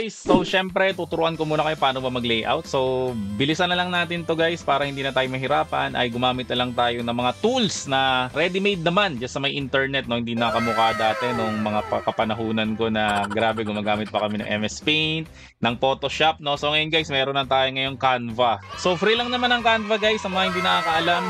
guys, so syempre tuturuan ko muna kayo paano ba mag-layout. So bilisan na lang natin to guys para hindi na tayo mahirapan. Ay gumamit na lang tayo ng mga tools na ready-made naman just sa may internet, no? Hindi na kamukha dati nung mga kapanahunan ko na grabe gumagamit pa kami ng MS Paint, ng Photoshop, no? So ngayon guys, meron na tayo ngayong Canva. So free lang naman ang Canva guys sa mga hindi nakakaalam.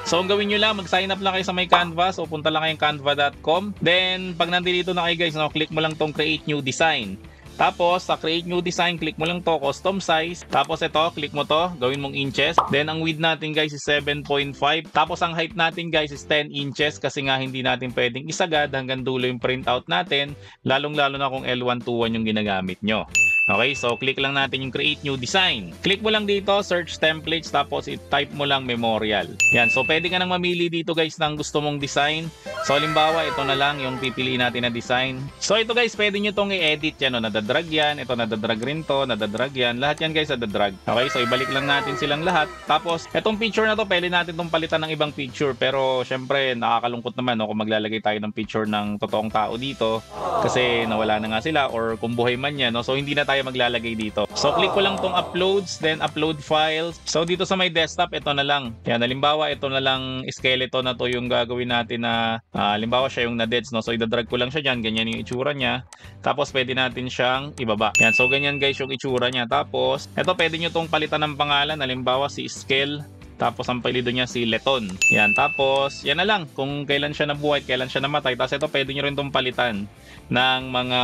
So ang gawin nyo lang, mag-sign up lang kayo sa may Canva. So punta lang kayong canva.com. Then pag nandito na kayo guys, no, click mo lang tong create new design. Tapos sa create new design, click mo lang to custom size. Tapos ito, click mo to, gawin mong inches. Then ang width natin guys is 7.5. Tapos ang height natin guys is 10 inches kasi nga hindi natin pwedeng isagad hanggang dulo yung printout natin, lalong-lalo na kung L121 yung ginagamit nyo. Okay, so click lang natin yung create new design. Click mo lang dito, search templates, tapos i-type mo lang memorial. Yan, so pwede ka nang mamili dito guys ng gusto mong design. So halimbawa, ito na lang yung pipiliin natin na design. So ito guys, pwede nyo itong i-edit yan, no? Nadadrag yan, ito nadadrag rin to, nadadrag yan. Lahat yan guys, nadadrag. Okay, so ibalik lang natin silang lahat. Tapos, itong picture na to, pwede natin itong palitan ng ibang picture. Pero syempre, nakakalungkot naman, no? Kung maglalagay tayo ng picture ng totoong tao dito. Kasi nawala na nga sila or kung buhay man yan, no? So hindi na tayo maglalagay dito. So click ko lang tong uploads, then upload files. So dito sa may desktop, ito na lang. Yan, halimbawa ito na lang skeleton na to yung gagawin natin na halimbawa siya yung na-deads, no? So idadrag ko lang siya dyan, ganyan yung itsura niya. Tapos pwede natin siyang ibaba. Yan, so ganyan guys yung itsura niya. Tapos ito pwede nyo tong palitan ng pangalan, halimbawa si Scale. Tapos ang palido niya si Leton. Yan, tapos yan na lang kung kailan siya nabuhay, kailan siya namatay. Tapos ito pwede nyo rin itong palitan ng mga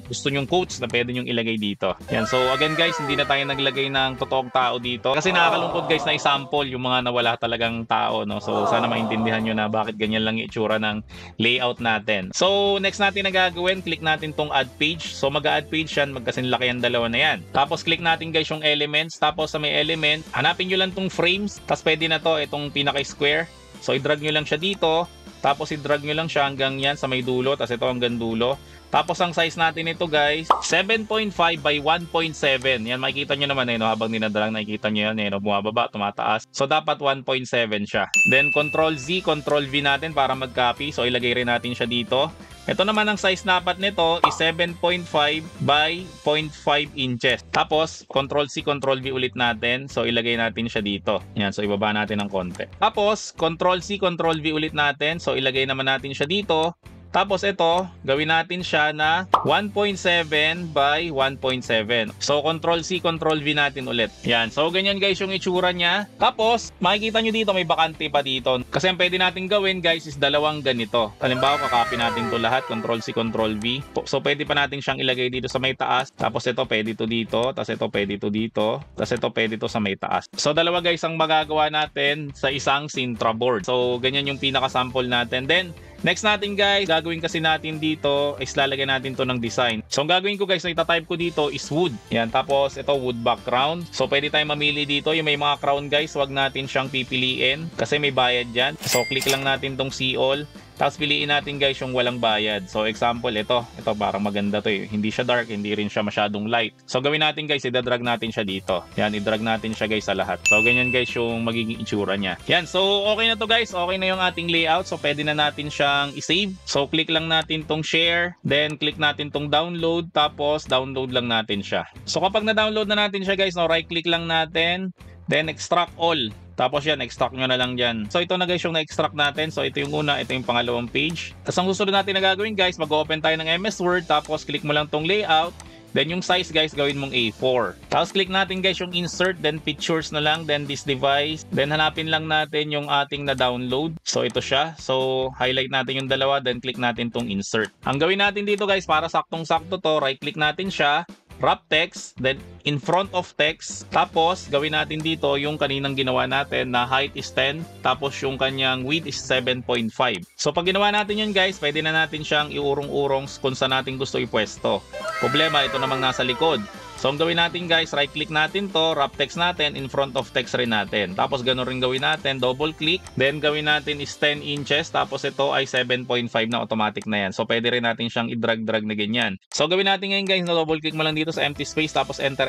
gusto nyong quotes na pwede nyong ilagay dito. Yan, so again guys, hindi na tayo naglagay ng totoong tao dito. Kasi nakakalungkot guys na i-sample yung mga nawala talagang tao, no? So sana maintindihan nyo na bakit ganyan lang yung itsura ng layout natin. So next natin na gagawin, click natin tong add page. So mag-add page yan, magkasinlaki ang dalawa na yan. Tapos click natin guys yung elements. Tapos sa may element, hanapin nyo lang tong frame. Tapos pwede na to, itong pinaka-square. So i-drag nyo lang siya dito. Tapos i-drag nyo lang siya hanggang yan sa may dulo. Tapos ito hanggang dulo. Tapos ang size natin ito guys, 7.5 by 1.7. Yan, makikita nyo naman no, habang dinadrag, nakikita nyo yan no, bumababa, tumataas. So dapat 1.7 siya. Then Ctrl Z, Ctrl V natin para mag-copy. So ilagay rin natin siya dito. Ito naman ang size dapat nito is 7.5 by 0.5 inches. Tapos, Ctrl-C, Ctrl-V ulit natin. So, ilagay natin siya dito. Yan, so ibaba natin ng konti. Tapos, Ctrl-C, Ctrl-V ulit natin. So, ilagay naman natin siya dito. Tapos ito, gawin natin siya na 1.7 by 1.7. So, Ctrl-C, Ctrl-V natin ulit. Yan. So, ganyan guys yung itsura niya. Tapos, makikita nyo dito, may bakante pa dito. Kasi ang pwede natin gawin guys is dalawang ganito. Halimbawa, kakopy natin to lahat. Ctrl-C, Ctrl-V. So, pwede pa natin siyang ilagay dito sa may taas. Tapos ito, pwede to dito. Tapos ito, pwede to dito. Tapos ito, pwede to sa may taas. So, dalawa guys ang magagawa natin sa isang Sintra board. So, ganyan yung pinaka-sample natin. Then, next natin guys, gagawin kasi natin dito is lalagyan natin to ng design. So ang gagawin ko guys, na itatype ko dito is wood. Yan, tapos ito wood background. So pwede tayong mamili dito. Yung may mga crown guys, wag natin siyang pipiliin kasi may bayad dyan. So click lang natin tong see all. Tapos piliin natin guys yung walang bayad. So example, ito parang maganda to eh. Hindi siya dark, hindi rin siya masyadong light. So gawin natin guys, idadrag natin siya dito. Yan, idrag natin siya guys sa lahat. So ganyan guys yung magiging itsura niya. Yan, so okay na to guys. Okay na yung ating layout. So pwede na natin siyang i-save. So click lang natin tong share. Then click natin tong download. Tapos download lang natin siya. So kapag na-download na natin siya guys, no, right click lang natin. Then extract all. Tapos yan, extract nyo na lang dyan. So ito na guys yung na-extract natin. So ito yung una, ito yung pangalawang page. Tapos ang susunod natin na gagawin guys, mag-open tayo ng MS Word. Tapos click mo lang tong layout. Then yung size guys, gawin mong A4. Tapos click natin guys yung insert, then pictures na lang, then this device. Then hanapin lang natin yung ating na-download. So ito siya. So highlight natin yung dalawa, then click natin tong insert. Ang gawin natin dito guys, para saktong-sakto to, right click natin siya. Wrap text, then in front of text. Tapos, gawin natin dito yung kaninang ginawa natin na height is 10. Tapos, yung kanyang width is 7.5. So, pag ginawa natin yun guys, pwede na natin siyang iurong-urong kung saan natin gusto ipwesto. Problema, ito namang nasa likod. So, ang gawin natin guys, right click natin to, wrap text natin, in front of text rin natin. Tapos, gano'n rin gawin natin, double click. Then, gawin natin is 10 inches. Tapos, ito ay 7.5 na automatic na yan. So, pwede rin natin siyang i-drag-drag na ganyan. So, gawin natin ngayon guys, na double click mo lang dito sa empty space. Tapos, enter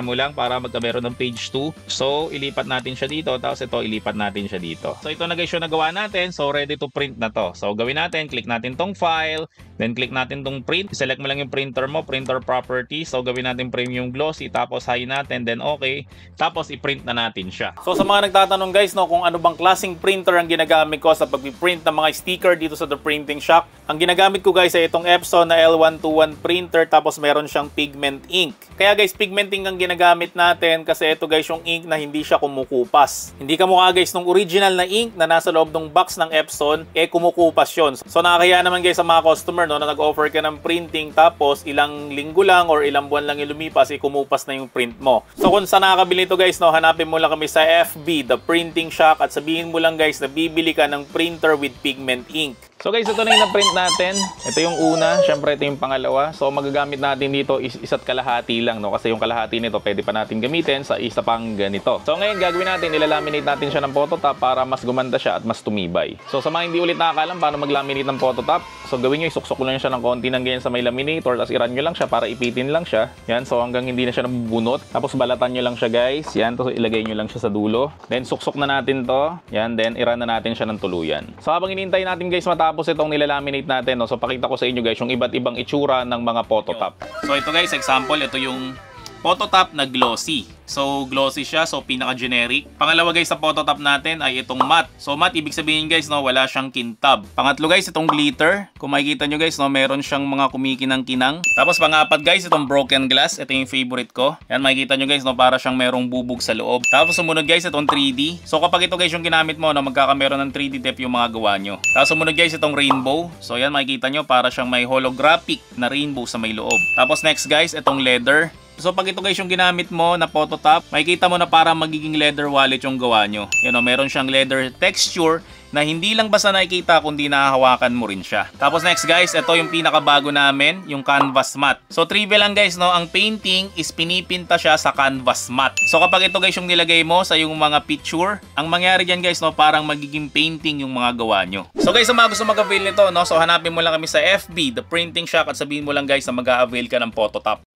mo lang para magkameron ng page 2. So, ilipat natin siya dito. Tapos, ito, ilipat natin siya dito. So, ito na guys yung nagawa natin. So, ready to print na to. So, gawin natin, click natin tong file. Then click natin tong print. Select mo lang yung printer mo, printer properties. So gawin natin premium glossy, tapos high natin, then okay. Tapos i-print na natin siya. So sa mga nagtatanong guys, no, kung ano bang klaseng printer ang ginagamit ko sa pag-print ng mga sticker dito sa The Printing Shop. Ang ginagamit ko guys ay itong Epson na L121 printer, tapos meron siyang pigment ink. Kaya guys, pigment ink ang ginagamit natin kasi ito guys yung ink na hindi siya kumukupas. Hindi kamukha guys nung original na ink na nasa loob ng box ng Epson, kumukupas yun. So nakakaya naman guys sa mga customer, no, na nag-offer ka ng printing tapos ilang linggo lang or ilang buwan lang yung lumipas, kumupas na yung print mo. So kung saan nakakabili ito guys, no, hanapin mo lang kami sa FB, The Printing Shop, at sabihin mo lang guys na bibili ka ng printer with pigment ink. So guys, ito na yung na-print natin. Ito yung una, syempre ito yung pangalawa. So magagamit natin dito is isa't kalahati lang, no? Kasi yung kalahati nito pwede pa natin gamitin sa isa pang ganito. So ngayon gagawin natin, ilalaminate natin siya ng phototop para mas gumanda siya at mas tumibay. So sa mga hindi ulit nakakalam paano mag-laminate ng phototop, so gawin nyo, isuksok lang siya ng konti ng ganyan sa may laminator, tapos i-run nyo lang siya para ipitin lang siya. Yan, so hanggang hindi na siya nabubunot. Tapos balatan nyo lang siya guys. Yan, tapos ilagay nyo lang siya sa dulo. Then suksok na natin to. Yan, then i-run na natin siya ng tuluyan. So habang inintay natin guys matapos itong nilalaminate natin, no, so pakita ko sa inyo guys yung iba't ibang itsura ng mga phototop. So ito guys, example, ito yung phototop na glossy. So glossy siya, so pinaka-generic. Pangalawa guys sa phototop natin ay itong matte. So matte, ibig sabihin guys, no, wala siyang kintab. Pangatlo guys, itong glitter. Kung makikita nyo guys, no, meron siyang mga kumikinang-kinang. Tapos pangapat guys, itong broken glass. Ito yung favorite ko. Yan, makikita nyo guys, no, para siyang merong bubog sa loob. Tapos sumunod guys, itong 3D. So kapag ito guys yung ginamit mo, no, magkakameron ng 3D depth yung mga gawa nyo. Tapos sumunod guys, itong rainbow. So yan, makikita nyo, para siyang may holographic na rainbow sa may loob. Tapos next guys, itong leather. So pag ito guys yung ginamit mo na phototop, makikita mo na parang magiging leather wallet yung gawa nyo. You know, meron siyang leather texture na hindi lang basta nakikita kundi nahahawakan mo rin siya. Tapos next guys, ito yung pinakabago namin, yung canvas matte. So trivia lang guys, no, ang painting is pinipinta siya sa canvas matte. So kapag ito guys yung nilagay mo sa yung mga picture, ang mangyari dyan guys, no, parang magiging painting yung mga gawa nyo. So guys, sa mga gusto mag-avail nito, no, so hanapin mo lang kami sa FB, The Printing Shop, at sabihin mo lang guys na mag-a-avail ka ng phototop.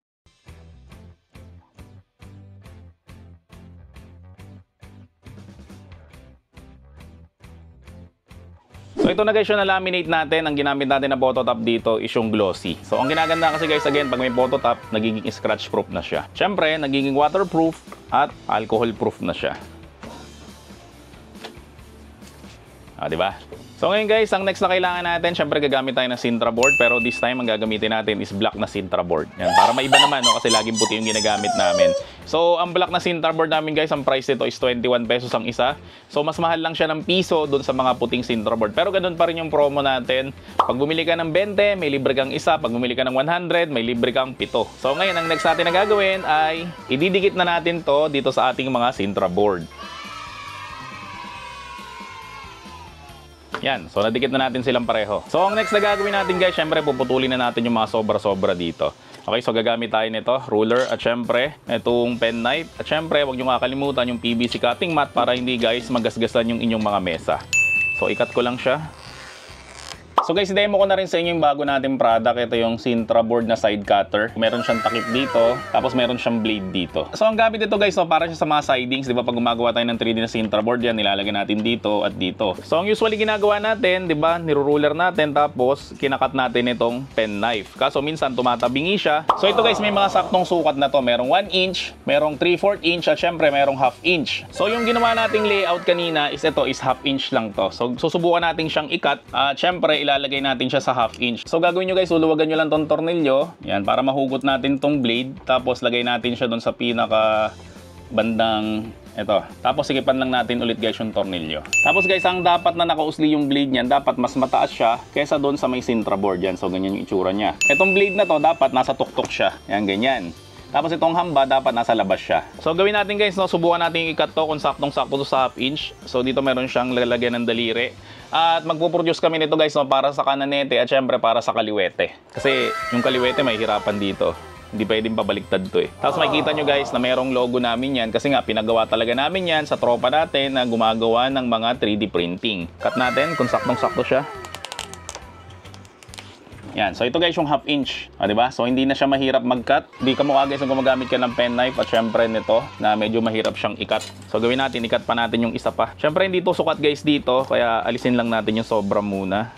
So ito na guys yung na-laminate natin. Ang ginamit natin na phototop dito is yung glossy. So ang ginaganda kasi guys, again, pag may phototop, nagiging scratch proof na siya. Siyempre, nagiging waterproof at alcohol proof na siya. Diba? So ngayon guys, ang next na kailangan natin, syempre gagamit tayo ng Sintra board, pero this time ang gagamitin natin is black na Sintra board. Yan, para maiba naman, no, kasi laging puti yung ginagamit namin. So ang black na Sintra board namin guys, ang price nito is 21 pesos ang isa. So mas mahal lang siya ng piso doon sa mga puting Sintra board. Pero ganoon pa rin yung promo natin. Pag bumili ka ng 20, may libre kang isa. Pag bumili ka ng 100, may libre kang 7. So ngayon, ang next natin na gagawin ay ididikit na natin to dito sa ating mga Sintra board. Yan, so nadikit na natin silang pareho. So ang next na gagawin natin guys, syempre puputulin na natin yung mga sobra-sobra dito. Okay, so gagamit tayo nito, ruler, at syempre itong pen knife. At syempre, huwag nyo kakalimutan yung PVC cutting mat para hindi guys magasgasan yung inyong mga mesa. So ikat ko lang siya. So guys, demo ko na rin sa inyo yung bago nating product. Ito yung Sintra board na side cutter. Meron siyang takip dito, tapos meron siyang blade dito. So ang gamit ito guys, so para siya sa mga sidings, di ba, pag gumagawa tayo ng 3D na Sintra board, yan nilalagay natin dito at dito. So ang usually ginagawa natin, di ba, niruruler natin, tapos kinakat natin itong pen knife. Kaso minsan tumatabingi siya. So ito guys, may mga saktong sukat na to. Merong 1 inch, merong 3/4 inch, at syempre merong 1/2 inch. So yung ginawa nating layout kanina is ito is 1/2 inch lang to. So susubukan natin siyang ikat at syempre ilalagay natin siya sa 1/2 inch. So gagawin nyo guys, luluwagan nyo lang tong tornilyo. Yan, para mahugot natin tong blade. Tapos lagay natin siya doon sa pinaka bandang ito. Tapos sikipan lang natin ulit guys yung tornilyo. Tapos guys, ang dapat na nakausli yung blade niyan, dapat mas mataas siya kaysa doon sa may Sintra board. Yan, so ganyan yung itsura niya. Itong blade na to, dapat nasa tuktok siya. Yan, ganyan. Tapos itong hamba, dapat nasa labas siya. So gawin natin guys, no, subukan natin i-cut to kung saktong-sakto to sa 1/2 inch. So dito meron siyang lalagyan ng daliri. At magpo-produce kami nito guys, no, para sa kananete at syempre para sa kaliwete. Kasi yung kaliwete may hirapan dito. Hindi pwedeng pabaliktad to eh. Tapos makikita nyo guys na merong logo namin yan kasi nga pinagawa talaga namin yan sa tropa natin na gumagawa ng mga 3D printing. Cut natin kung saktong-sakto siya. Yan. So ito guys yung 1/2 inch. Diba? So hindi na siya mahirap mag-cut. Hindi ka mukha guys kung gumagamit ka ng pen knife at syempre nito na medyo mahirap siyang i-cut. So gawin natin, i-cut pa natin yung isa pa. Syempre hindi to sukat guys dito, kaya alisin lang natin yung sobra muna.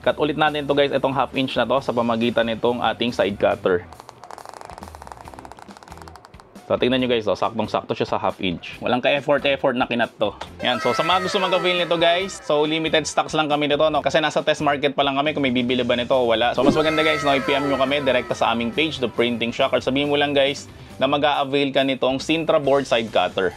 Cut ulit natin to guys, itong 1/2 inch na to sa pamagitan nitong ating side cutter. So, tingnan nyo guys, oh, saktong-sakto siya sa 1/2 inch. Walang ka-effort na kinat to. Yan, so sa mga gusto mag-avail nito guys, so limited stocks lang kami nito, no? Kasi nasa test market pa lang kami kung may bibili ba nito o wala. So, mas maganda guys, no, i-PM nyo kami direkta sa aming page, The Printing Shock, or sabihin mo lang guys na mag-a-avail ka nitong Sintra Board Side Cutter.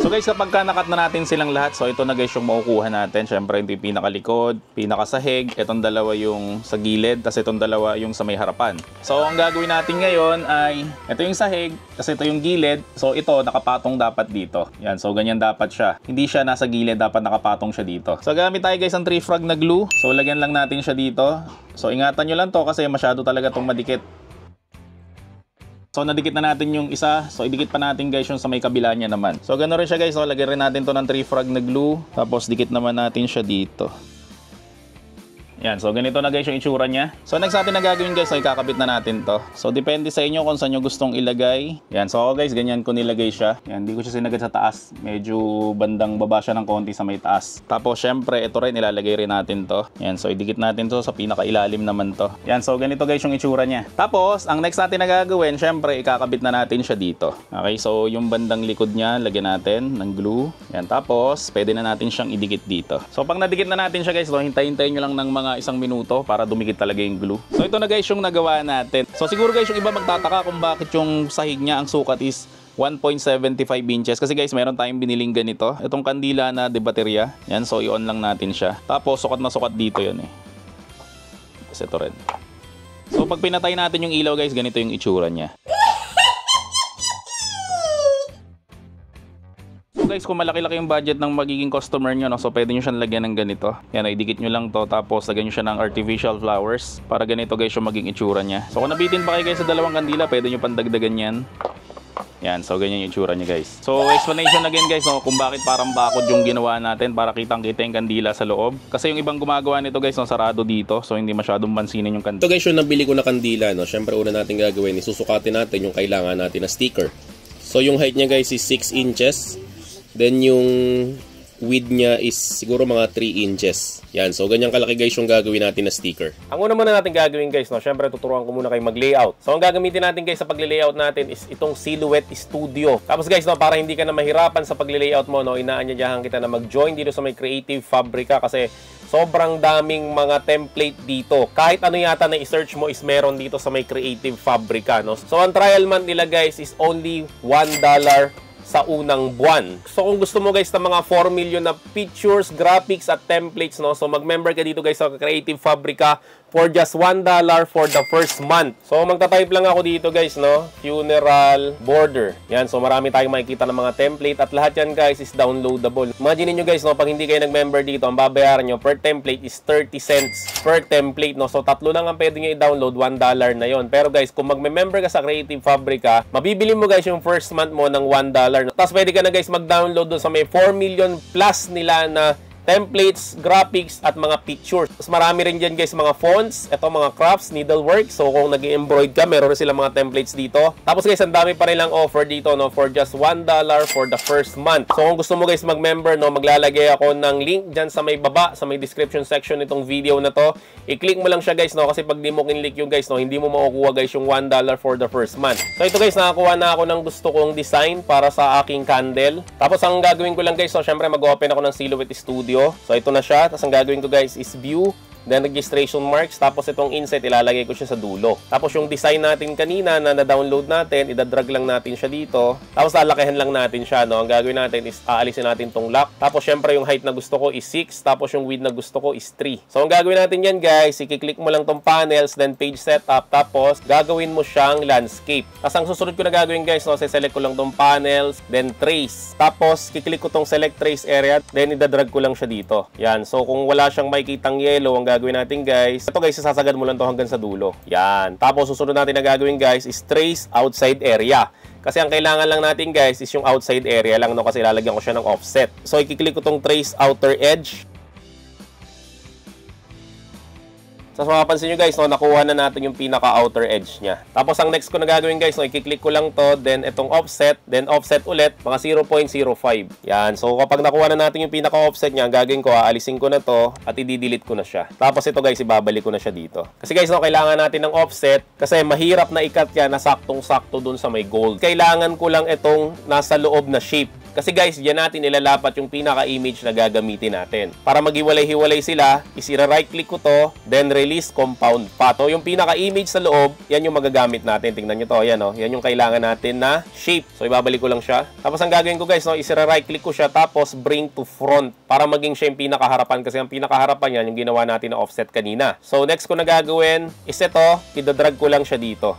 So guys, kapag nakat na natin silang lahat, so ito na guys yung makukuha natin. Syempre, ito yung pinakalikod, pinakasahig, itong dalawa yung sa gilid, tapos itong dalawa yung sa may harapan. So ang gagawin natin ngayon ay, ito yung sahig, tapos ito yung gilid. So ito, nakapatong dapat dito. Yan, so ganyan dapat siya. Hindi siya nasa gilid, dapat nakapatong siya dito. So gamit tayo guys ang 3 frag na glue. So lagyan lang natin siya dito. So ingatan nyo lang to kasi masyado talaga tong madikit. So nadikit na natin yung isa. So idikit pa natin guys yung sa may kabila niya naman. So ganoon rin siya guys. So lagyan rin natin to ng 3 frag na glue. Tapos dikit naman natin siya dito. Yan, so ganito na guys yung itsura niya. So next natin na gagawin guys, so ikakabit na natin to. So depende sa inyo kung saan nyo gustong ilagay. Yan, so ako guys, ganyan ko nilagay siya. Yan, hindi ko siya sinagad sa taas. Medyo bandang baba siya ng konti sa may taas. Tapos syempre, ito rin, ilalagay rin natin to. Yan, so idikit natin to sa pinakailalim naman to. Yan, so ganito guys yung itsura niya. Tapos, ang next natin na gagawin, syempre, ikakabit na natin siya dito. Okay, so yung bandang likod niya, lagyan natin ng glue. Yan, tapos, pwede na natin siyang idikit dito. So pag nadikit na natin siya guys, so, hintayin nyo lang ng mga isang minuto para dumikit talaga yung glue. So ito na guys yung nagawa natin. So siguro guys yung iba magtataka kung bakit yung sahig niya ang sukat is 1.75 inches. Kasi guys meron tayong biniling ganito. Itong kandila na de baterya. Yan, so i-on lang natin siya. Tapos sukat na sukat dito yun eh. Tapos ito rin. So pag pinatay natin yung ilaw guys, ganito yung itsura niya. Guys, kung malaki-laki yung budget ng magiging customer nyo, no, so pwede nyo siyang lagyan ng ganito. Yan, idikit nyo lang to, tapos lagyan nyo siya ng artificial flowers para ganito guys yung maging itsura niya. So kung nabitin pa kayo guys sa dalawang kandila, pwede nyo pandagdagan yan. Yan, so ganyan yung itsura niya guys. So explanation again guys, no, kung bakit parang bakod yung ginawa natin para kitang-kita yung kandila sa loob. Kasi yung ibang gumagawa nito guys, no, sarado dito, so hindi masyadong pansinin yung kandila. Ito guys yung nabili ko na kandila, no. Syempre una natin gagawin, isusukatin natin yung kailangan natin na sticker. So yung height niya guys is 6 inches. Then yung width niya is siguro mga 3 inches. Yan, so ganyan kalaki guys yung gagawin natin na sticker. Ang una muna natin gagawin guys, no, syempre tuturuan ko muna kayo mag-layout. So ang gagamitin natin guys sa pag-layout natin is itong Silhouette Studio. Tapos guys, no, para hindi ka na mahirapan sa pag-layout mo, no, inaanyayahan kita na mag-join dito sa may Creative Fabrica kasi sobrang daming mga template dito. Kahit ano yata na i-search mo is meron dito sa may Creative Fabrica, no. So ang trial month nila guys is only $1 sa unang buwan. So kung gusto mo guys ng mga 4 million na pictures, graphics at templates, no, so mag-member ka dito guys sa Creative Fabrica for just $1 for the first month. So magta-type lang ako dito guys, no, funeral border. Yan, so marami tayong makikita ng mga template at lahat yan guys is downloadable. Imagine niyo guys, no, pag hindi kayo nag-member dito, ang babayaran nyo per template is 30 cents per template, no. So tatlo lang ang pwede nyo i-download, $1 na yon. Pero guys, kung mag-member ka sa Creative Fabrica, mabibili mo guys yung first month mo ng $1. Tapos pwede ka na guys mag-download doon sa may 4 million plus nila na templates, graphics, at mga pictures. Tapos marami rin dyan guys mga fonts, ito mga crafts, needlework. So kung nag-embroid ka, meron rin silang mga templates dito. Tapos guys, ang dami pa rin lang offer dito, no, for just $1 for the first month. So kung gusto mo guys mag-member, no, maglalagay ako ng link dyan sa may baba, sa may description section nitong video na to. I-click mo lang siya guys, no, kasi pag di mo kinlik yung guys, no, hindi mo makukuha guys yung $1 for the first month. So ito guys, nakakuha na ako ng gusto kong design para sa aking candle. Tapos ang gagawin ko lang guys, so syempre mag-open ako ng Silhouette Studio. So ito na siya. Tapos ang gagawin ko guys is view, then registration marks, tapos itong inset ilalagay ko siya sa dulo. Tapos yung design natin kanina na na-download natin, idadrag lang natin siya dito. Tapos lalakihan lang natin siya, no. Ang gagawin natin is aalisin natin tong lock. Tapos syempre yung height na gusto ko is 6, tapos yung width na gusto ko is 3. So ang gagawin natin yan guys, i-click mo lang tong panels, then page setup, tapos gagawin mo siyang landscape. Tapos ang susunod ko na gagawin guys, no, select ko lang tong panels, then trace. Tapos kiklik ko tong select trace area, then idadrag ko lang siya dito. Yan. So kung wala siyang makikitang yellow, ang gagawin natin guys, ito guys, sasagad mo lang to hanggang sa dulo. Yan. Tapos susunod natin na gagawin guys is trace outside area. Kasi ang kailangan lang natin guys is yung outside area lang, no, kasi lalagyan ko siya ng offset. So i-click ko tong trace outer edge. So, mapapansin nyo guys, no, nakuha na natin yung pinaka-outer edge niya. Tapos, ang next ko na gagawin guys, no, i-click ko lang to, then itong offset, then offset ulit, mga 0.05. Yan. So, kapag nakuha na natin yung pinaka-offset niya, ang gagawin ko, aalisin ko na to at i-delete ko na siya. Tapos, ito guys, ibabalik ko na siya dito. Kasi guys, no, kailangan natin ng offset kasi mahirap na ikat yan na saktong-sakto dun sa may gold. Kailangan ko lang itong nasa loob na shape. Kasi guys, diyan natin ilalapat yung pinaka-image na gagamitin natin. Para maghiwalay-hiwalay sila, right click ko to, then release compound path. So, yung pinaka-image sa loob, yan yung magagamit natin. Tingnan nyo to, yan o. Yan yung kailangan natin na shape. So, ibabalik ko lang siya. Tapos, ang gagawin ko guys, no, right click ko siya, tapos bring to front para maging siya yung pinakaharapan. Kasi ang pinakaharapan yan, yung ginawa natin na offset kanina. So, next ko na gagawin is ito, idadrag ko lang siya dito.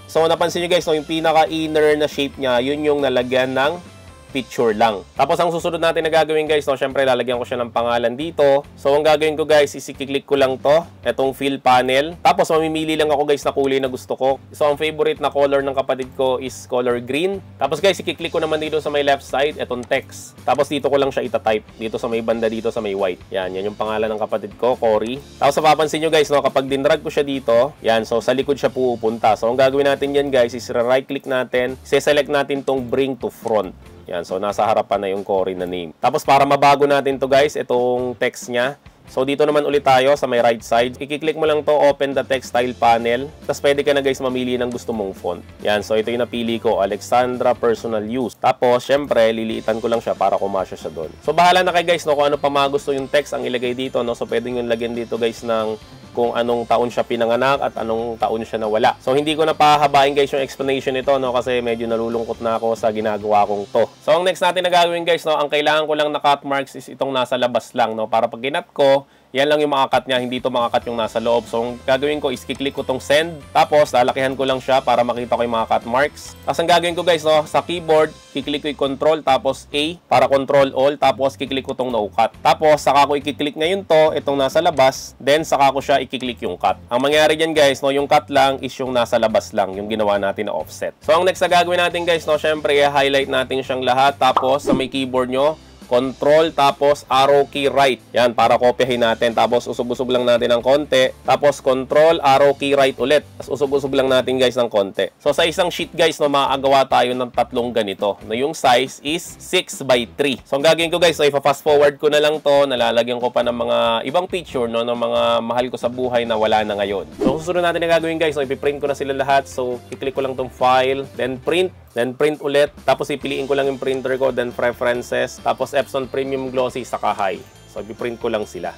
So, napansin nyo guys, no, yung pinaka-inner na shape niya, yun yung nalagyan ng picture lang. Tapos ang susunod natin na gagawin guys, no, syempre lalagyan ko siya ng pangalan dito. So ang gagawin ko guys, i-click ko lang to, etong fill panel. Tapos mamimili lang ako guys na kulay na gusto ko. So ang favorite na color ng kapatid ko is color green. Tapos guys, i-click ko naman dito sa may left side, etong text. Tapos dito ko lang siya itatype, dito sa may banda dito sa may white. Yan yung pangalan ng kapatid ko, Cory. Tapos mapapansin nyo guys, no, kapag dinrag ko siya dito, yan, so sa likod siya pupunta. So ang gagawin natin yan guys, is right click natin, select natin tong bring to front. Yan, so nasa harapan na yung Cory na name. Tapos para mabago natin to guys, itong text niya. So dito naman ulit tayo sa may right side. I-click mo lang to, open the text style panel. Tapos pwede ka na guys mamili ng gusto mong font. Yan, so ito yung napili ko, Alexandra Personal Use. Tapos syempre, liliitan ko lang siya para kumasya siya doon. So bahala na kayo guys, no, kung ano pa mga gusto yung text ang ilagay dito, no. So pwede nyo lagyan dito guys ng kung anong taon siya pinanganak at anong taon siya nawala. So hindi ko na pahabain guys yung explanation nito, no, kasi medyo nalulungkot na ako sa ginagawa kong to. So ang next natin na gagawin guys, no, ang kailangan ko lang na cut marks is itong nasa labas lang, no, para pag ginat ko, yan lang yung makakat niya, hindi to makakat yung nasa loob. So, ang gagawin ko is kiklik ko tong send. Tapos, lalakihan ko lang siya para makita ko yung mga cut marks. Tapos, ang gagawin ko guys, no, sa keyboard, kiklik ko yung control, tapos A, para control all. Tapos, kiklik ko tong no cut. Tapos, saka ko ikiklik ngayon to, itong nasa labas. Then, saka ko siya ikiklik yung cut. Ang mangyari dyan guys, no, yung cut lang is yung nasa labas lang, yung ginawa natin na offset. So, ang next na gagawin natin guys, no, syempre, i-highlight natin siyang lahat. Tapos, sa may keyboard nyo, control, tapos arrow key right. Yan, para kopyahin natin. Tapos, usog-usog lang natin ng konti. Tapos, control, arrow key right ulit. Tapos, usog-usog lang natin, guys, ng konti. So, sa isang sheet, guys, no, makagawa tayo ng tatlong ganito. No, yung size is 6x3. So, ang gagawin ko, guys, no, ipa-fast forward ko na lang to. Nalalagyan ko pa ng mga ibang picture, no, ng mga mahal ko sa buhay na wala na ngayon. So, susunod natin na gagawin, guys, no, ipiprint ko na sila lahat. So, i-click ko lang tong file, then print. Then print ulit, tapos ipiliin ko lang yung printer ko, then preferences, tapos Epson Premium Glossy saka high. So ipiprint ko lang sila.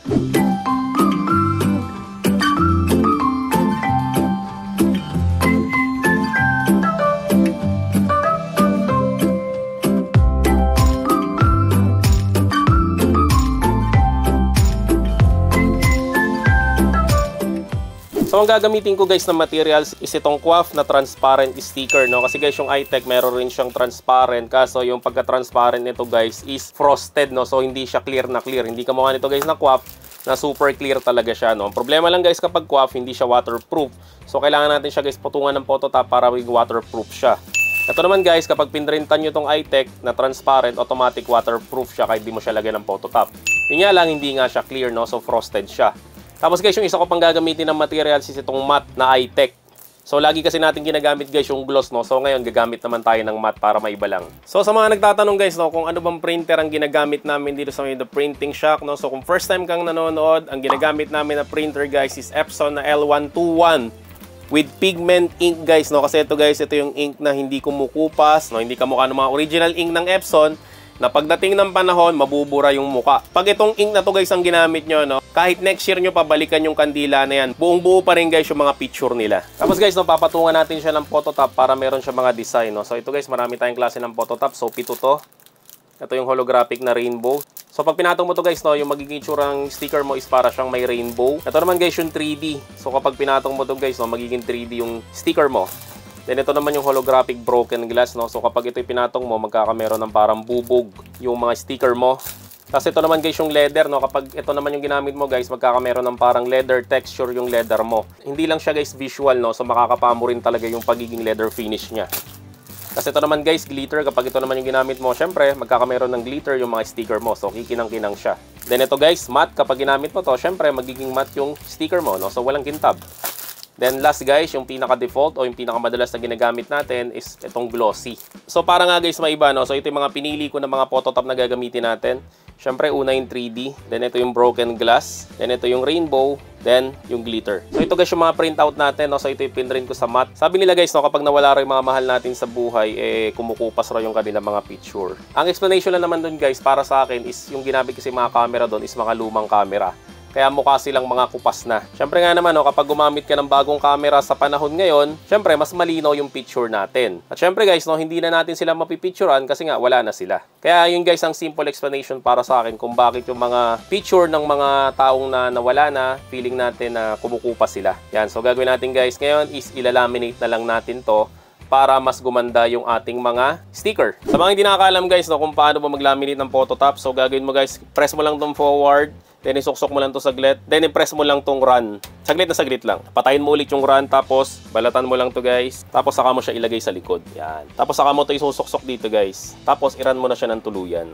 So, ang gagamitin ko guys na materials is itong QWAF na transparent sticker, no? Kasi guys, yung iTech meron rin siyang transparent, kaso yung pagka-transparent nito guys is frosted, no? So, hindi siya clear na clear. Hindi kamukha nito guys na QWAF na super clear talaga siya, no? Ang problema lang guys kapag QWAF, hindi siya waterproof. So, kailangan natin siya guys putungan ng phototop para maging waterproof siya. Ito naman guys, kapag pinrintan nyo itong iTech na transparent, automatic waterproof siya kahit di mo siya lagyan ng phototop. Yun nga lang, hindi nga siya clear, no? So, frosted siya. Tapos guys, yung isa ko pang gagamitin ng materials is itong matte na iTech. So lagi kasi natin ginagamit guys yung gloss, no. So ngayon gagamit naman tayo ng matte para maiba lang. So sa mga nagtatanong guys, no, kung ano bang printer ang ginagamit namin dito sa The Printing Shack, no. So kung first time kang nanonood, ang ginagamit namin na printer guys is Epson na L121 with pigment ink guys, no. Kasi ito guys, ito yung ink na hindi kumukupas, no. Hindi kamukha ng mga original ink ng Epson na pagdating ng panahon, mabubura yung muka. Pag itong ink na to guys ang ginamit nyo, no, kahit next year nyo pabalikan yung kandila na yan, buong buo pa rin guys yung mga picture nila. Tapos guys, no, papatungan natin siya ng phototop para meron siya mga design, no. So ito guys, marami tayong klase ng phototop. So pito to. Ito yung holographic na rainbow. So pag pinatong mo to guys, no, yung magiging itsurang sticker mo is para siyang may rainbow. Ito naman guys yung 3D. So kapag pinatong mo to guys, no, magiging 3D yung sticker mo. Then ito naman yung holographic broken glass, no. So kapag ito pinatong mo, magkakameron ng parang bubog yung mga sticker mo. Tapos ito naman guys yung leather, no. Kapag ito naman yung ginamit mo guys, magkakameron ng parang leather texture yung leather mo. Hindi lang siya guys visual, no. So makakapamo rin talaga yung pagiging leather finish niya. Kasi ito naman guys, glitter. Kapag ito naman yung ginamit mo, syempre, magkakameron ng glitter yung mga sticker mo. So, kikinang-kinang siya. Then ito guys, matte. Kapag ginamit mo to, syempre, magiging matte yung sticker mo, no? So, walang kintab. Then last guys, yung pinaka-default o yung pinaka-madalas na ginagamit natin is itong glossy. So, para nga guys maiba, no? So, ito yung mga pinili ko na mga phototop na gagamitin natin. Syempre, una yung 3D, then ito yung broken glass, then ito yung rainbow, then yung glitter. So ito guys yung mga printout natin, no? So ito yung pinrint ko sa matte. Sabi nila guys, no, kapag nawala raw yung mga mahal natin sa buhay, kumukupas raw yung kanilang mga picture. Ang explanation lang naman dun guys, para sa akin is yung ginamit kasi mga camera doon is mga lumang camera. Kaya mukha silang mga kupas na. Syempre nga naman, no, kapag gumamit ka ng bagong camera sa panahon ngayon, syempre mas malinaw yung picture natin. At syempre guys, no, hindi na natin sila mapipicturean kasi nga wala na sila. Kaya yun guys ang simple explanation para sa akin kung bakit yung mga picture ng mga taong na nawala na, feeling natin na kumukupas sila. Yan, so gagawin natin guys ngayon is ilalaminate na lang natin to para mas gumanda yung ating mga sticker. Sa mga hindi nakakaalam guys, no, kung paano mo maglaminate ng phototop, so gagawin mo guys, press mo lang tong forward, then isuksok mo lang to saglit, then i-press mo lang tong run. Saglit na saglit lang. Patayin mo ulit yung run, tapos balatan mo lang to guys, tapos saka mo siya ilagay sa likod. Yan. Tapos saka mo to isusuksok dito guys. Tapos i-run mo na siya ng tuluyan.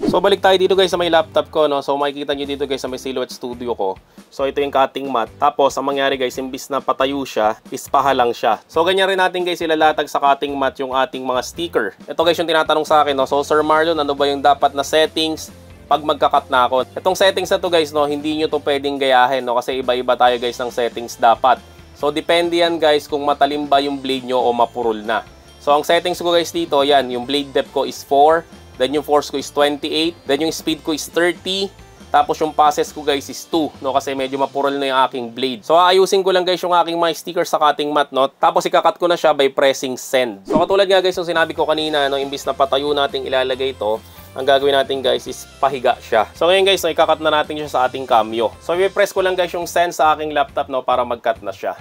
So balik tayo dito guys sa may laptop ko, no. So makikita niyo dito guys sa may Silhouette Studio ko. So ito yung cutting mat. Tapos ang mangyari guys, imbis na patayo siya, is pahalang siya. So ganyan rin natin guys ilalatag sa cutting mat yung ating mga sticker. Ito guys yung tinatanong sa akin, no. So Sir Marlon, ano ba yung dapat na settings pag magka-cut na ako? Itong settings na to guys, no, hindi nyo to pwedeng gayahin, no, kasi iba-iba tayo guys ng settings dapat. So depende yan guys kung matalim ba yung blade nyo o mapurol na. So ang settings ko guys dito, yan, yung blade depth ko is 4. Then yung force ko is 28. Then yung speed ko is 30. Tapos yung passes ko guys is 2. No? Kasi medyo mapurol na yung aking blade. So ayusin ko lang guys yung aking mga sticker sa cutting mat. No? Tapos ikakat ko na siya by pressing send. So katulad nga guys yung sinabi ko kanina, no? Imbis na patayo nating ilalagay ito, ang gagawin natin guys is pahiga siya. So ngayon guys, no, ikakat na natin siya sa ating cameo. So i-press ko lang guys yung send sa aking laptop, no, para mag-cut na siya.